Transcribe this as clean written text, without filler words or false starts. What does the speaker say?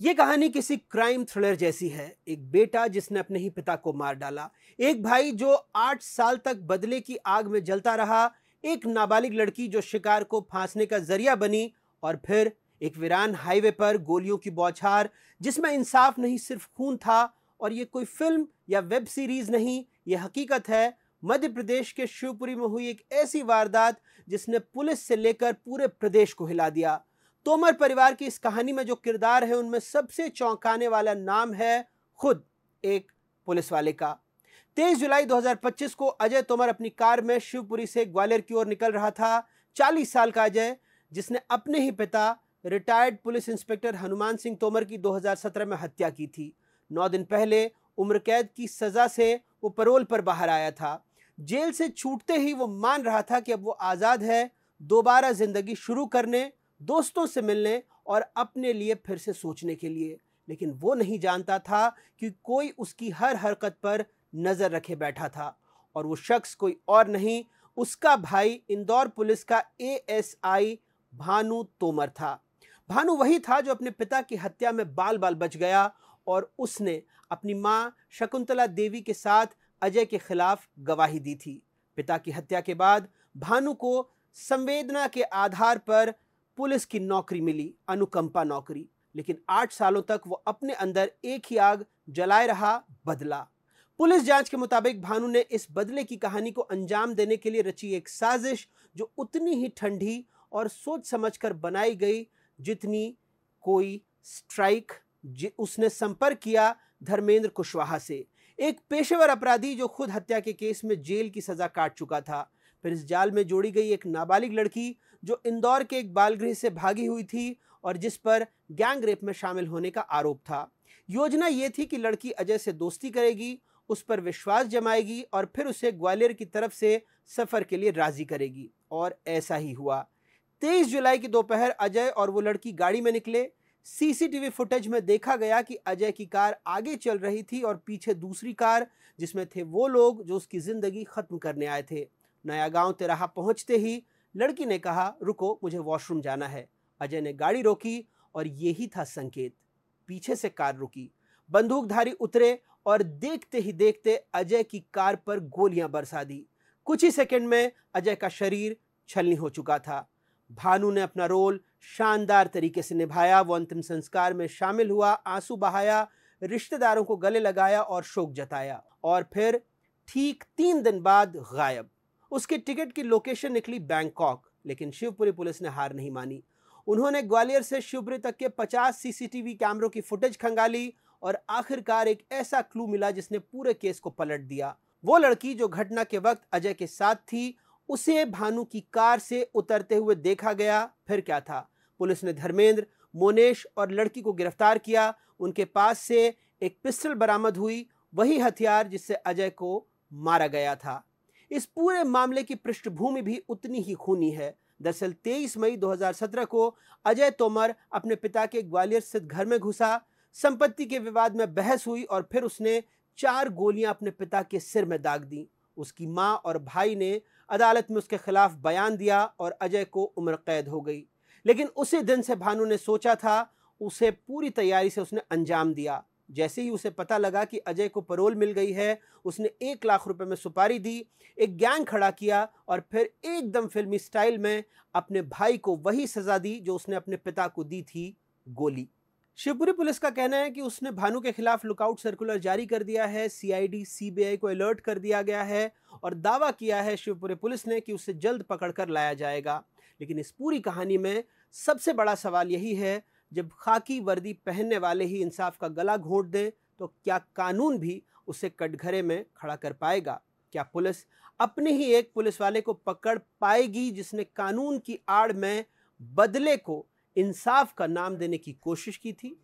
ये कहानी किसी क्राइम थ्रिलर जैसी है। एक बेटा जिसने अपने ही पिता को मार डाला, एक भाई जो 8 साल तक बदले की आग में जलता रहा, एक नाबालिग लड़की जो शिकार को फांसने का जरिया बनी, और फिर एक वीरान हाईवे पर गोलियों की बौछार जिसमें इंसाफ नहीं सिर्फ खून था। और ये कोई फिल्म या वेब सीरीज नहीं, ये हकीकत है। मध्य प्रदेश के शिवपुरी में हुई एक ऐसी वारदात जिसने पुलिस से लेकर पूरे प्रदेश को हिला दिया। तोमर परिवार की इस कहानी में जो किरदार है उनमें सबसे चौंकाने वाला नाम है खुद एक पुलिस वाले का। 23 जुलाई 2025 को अजय तोमर अपनी कार में शिवपुरी से ग्वालियर की ओर निकल रहा था। 40 साल का अजय, जिसने अपने ही पिता retired police inspector Hanuman Singh Tomar की 2017 में हत्या की थी। 9 दिन पहले उम्र कैद की सजा से वो पैरोल पर बाहर आया था। जेल से छूटते ही वो मान रहा था कि अब वो आजाद है, दोबारा जिंदगी शुरू करने, दोस्तों से मिलने और अपने लिए फिर से सोचने के लिए। लेकिन वो नहीं जानता था कि कोई उसकी हर हरकत पर नजर रखे बैठा था, और वो शख्स कोई और नहीं, उसका भाई इंदौर पुलिस का एएसआई भानु तोमर था। भानु वही था जो अपने पिता की हत्या में बाल बाल बच गया, और उसने अपनी मां शकुंतला देवी के साथ अजय के खिलाफ गवाही दी थी। पिता की हत्या के बाद भानु को संवेदना के आधार पर पुलिस की नौकरी मिली, अनुकंपा नौकरी। लेकिन 8 सालों तक वो अपने अंदर एक ही आग जलाए रहा, बदला। पुलिस जांच के मुताबिक भानु ने इस बदले की कहानी को अंजाम देने के लिए रची एक साजिश जो उतनी ही ठंडी और सोच समझकर बनाई गई जितनी कोई स्ट्राइक। उसने संपर्क किया धर्मेंद्र कुशवाहा से, एक पेशेवर अपराधी जो खुद हत्या के केस में जेल की सजा काट चुका था। फिर इस जाल में जोड़ी गई एक नाबालिग लड़की जो इंदौर के एक बालगृह से भागी हुई थी और जिस पर गैंग रेप में शामिल होने का आरोप था। योजना यह थी कि लड़की अजय से दोस्ती करेगी, उस पर विश्वास जमाएगी और फिर उसे ग्वालियर की तरफ से सफर के लिए राजी करेगी। और ऐसा ही हुआ। 23 जुलाई की दोपहर अजय और वो लड़की गाड़ी में निकले। सीसीटीवी फुटेज में देखा गया कि अजय की कार आगे चल रही थी और पीछे दूसरी कार, जिसमें थे वो लोग जो उसकी जिंदगी खत्म करने आए थे। नया गांव तिराहा पहुंचते ही लड़की ने कहा, रुको, मुझे वॉशरूम जाना है। अजय ने गाड़ी रोकी और यही था संकेत। पीछे से कार रुकी, बंदूकधारी उतरे और देखते ही देखते अजय की कार पर गोलियां बरसा दी। कुछ ही सेकंड में अजय का शरीर छलनी हो चुका था। भानु ने अपना रोल शानदार तरीके से निभाया। वो अंतिम संस्कार में शामिल हुआ, आंसू बहाया, रिश्तेदारों को गले लगाया और शोक जताया, और फिर ठीक 3 दिन बाद गायब। उसके टिकट की लोकेशन निकली बैंकॉक, लेकिन शिवपुरी पुलिस ने हार नहीं मानी। उन्होंने ग्वालियर से शिवपुरी तक के 50 सीसीटीवी कैमरों की फुटेज खंगाली और आखिरकार एक ऐसा क्लू मिला जिसने पूरे केस को पलट दिया। वो लड़की जो घटना के वक्त अजय के साथ थी, उसे भानु की कार से उतरते हुए देखा गया। फिर क्या था, पुलिस ने धर्मेंद्र, मोनेश और लड़की को गिरफ्तार किया। उनके पास से एक पिस्टल बरामद हुई, वही हथियार जिससे अजय को मारा गया था। इस पूरे मामले की पृष्ठभूमि भी उतनी ही खूनी है। दरअसल 23 मई 2017 को अजय तोमर अपने पिता के ग्वालियर स्थित घर में घुसा। संपत्ति के विवाद में बहस हुई और फिर उसने 4 गोलियां अपने पिता के सिर में दाग दी। उसकी मां और भाई ने अदालत में उसके खिलाफ बयान दिया और अजय को उम्र कैद हो गई। लेकिन उसी दिन से भानु ने सोचा था, उसे पूरी तैयारी से उसने अंजाम दिया। जैसे ही उसे पता लगा कि अजय को पैरोल मिल गई है, उसने 1 लाख रुपए में सुपारी दी, एक गैंग खड़ा किया और फिर एकदम फिल्मी स्टाइल में अपने भाई को वही सजा दी जो उसने अपने पिता को दी थी, गोली। शिवपुरी पुलिस का कहना है कि उसने भानु के खिलाफ लुकआउट सर्कुलर जारी कर दिया है। सीआईडी, सीबीआई को अलर्ट कर दिया गया है और दावा किया है शिवपुरी पुलिस ने कि उसे जल्द पकड़कर लाया जाएगा। लेकिन इस पूरी कहानी में सबसे बड़ा सवाल यही है, जब खाकी वर्दी पहनने वाले ही इंसाफ का गला घोंट दें तो क्या कानून भी उसे कटघरे में खड़ा कर पाएगा? क्या पुलिस अपने ही एक पुलिस वाले को पकड़ पाएगी जिसने कानून की आड़ में बदले को इंसाफ का नाम देने की कोशिश की थी?